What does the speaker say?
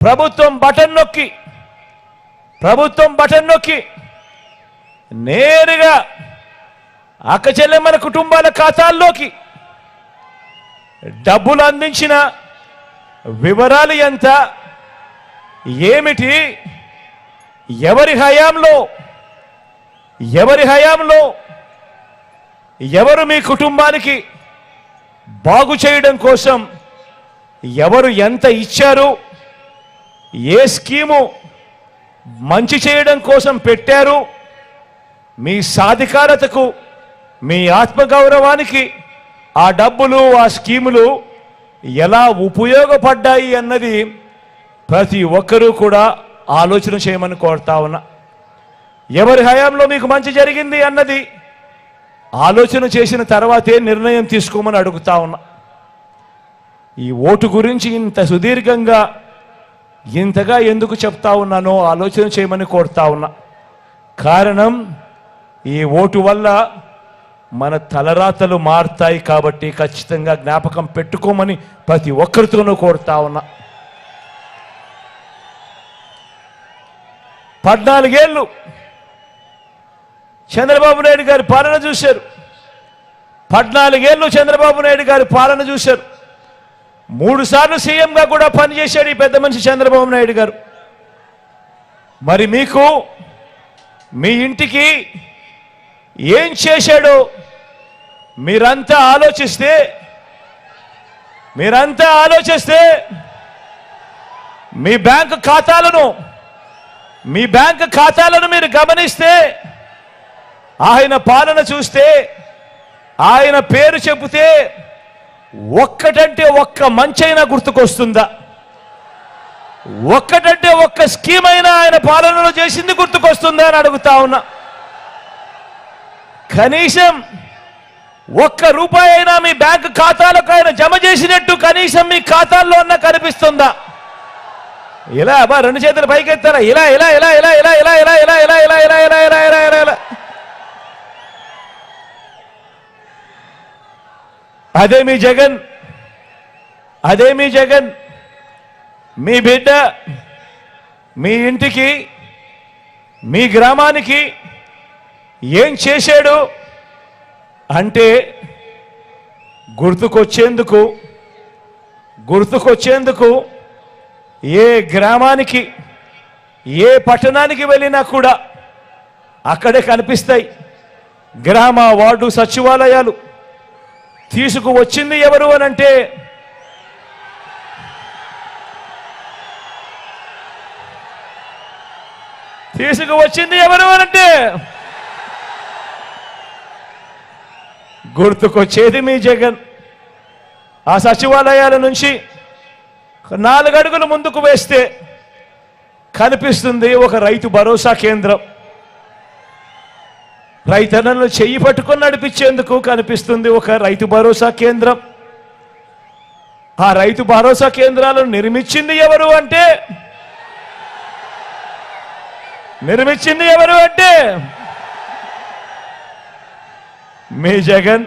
ప్రభుత్వం బటన్ నొక్కి నేరుగా అక్కచెల్లెమ్మల కుటుంబాల ఖాతాల్లోకి డబ్బులు అందించిన వివరాలు ఎంత, ఏమిటి, ఎవరి హయాంలో ఎవరు మీ కుటుంబానికి బాగు చేయడం కోసం ఎవరు ఎంత ఇచ్చారు, ఏ స్కీము మంచి చేయడం కోసం పెట్టారు, మీ సాధికారతకు మీ ఆత్మగౌరవానికి ఆ డబ్బులు ఆ స్కీములు ఎలా ఉపయోగపడ్డాయి అన్నది ప్రతి ఒక్కరూ కూడా ఆలోచన చేయమని కోరుతా ఉన్నా. ఎవరి హయాంలో మీకు మంచి జరిగింది అన్నది ఆలోచన చేసిన తర్వాతే నిర్ణయం తీసుకోమని అడుగుతా ఉన్నా. ఈ ఓటు గురించి ఇంత సుదీర్ఘంగా ఇంతగా ఎందుకు చెప్తా ఉన్నానో ఆలోచన చేయమని కోరుతా ఉన్నా. కారణం, ఈ ఓటు వల్ల మన తలరాతలు మారుతాయి కాబట్టి ఖచ్చితంగా జ్ఞాపకం పెట్టుకోమని ప్రతి ఒక్కరితోనూ కోరుతా ఉన్నా. 14 ఏళ్ళు చంద్రబాబు నాయుడు గారి పాలన చూశారు. 14 ఏళ్ళు చంద్రబాబు నాయుడు గారి పాలన చూశారు. 3 సార్లు సీఎంగా కూడా పనిచేశాడు ఈ పెద్ద మనిషి చంద్రబాబు నాయుడు గారు. మరి మీకు మీ ఇంటికి ఏం చేశాడో మీరంతా ఆలోచిస్తే మీ బ్యాంక్ ఖాతాలను మీరు గమనిస్తే, ఆయన పాలన చూస్తే, ఆయన పేరు చెబితే ఒక్కటంటే ఒక్క మంచైనా గుర్తుకొస్తుందా? ఒక్కటంటే ఒక్క స్కీమ్ అయినా ఆయన పాలనలో చేసింది గుర్తుకొస్తుందా అని అడుగుతా ఉన్నా. కనీసం ఒక్క రూపాయి అయినా మీ బ్యాంక్ ఖాతాలకు ఆయన జమ చేసినట్టు కనీసం మీ ఖాతాల్లో అన్నా కనిపిస్తుందా? ఇలా అబ్బా 2 చేతులు పైకెత్తారా? ఇలా ఇలా ఇలా ఇలా ఇలా ఇలా ఇలా ఇలా ఇలా ఇలా ఇలా ఇలా ఇలా ఇలా ఇలా ఇలా అదే మీ జగన్, మీ బిడ్డ మీ ఇంటికి మీ గ్రామానికి ఏం చేశాడు అంటే గుర్తుకొచ్చేందుకు ఏ గ్రామానికి ఏ పట్టణానికి వెళ్ళినా కూడా అక్కడే కనిపిస్తాయి గ్రామ వార్డు సచివాలయాలు. తీసుకువచ్చింది ఎవరు అనంటే గుర్తుకొచ్చేది మీ జగన్. ఆ సచివాలయాల నుంచి 4 అడుగులు ముందుకు వేస్తే కనిపిస్తుంది ఒక రైతు భరోసా కేంద్రం. రైతన్నలను చెయ్యి పట్టుకొని నడిపించేందుకు కనిపిస్తుంది ఒక రైతు భరోసా కేంద్రం. ఆ రైతు భరోసా కేంద్రాలను నిర్మించింది ఎవరు అంటే మీ జగన్.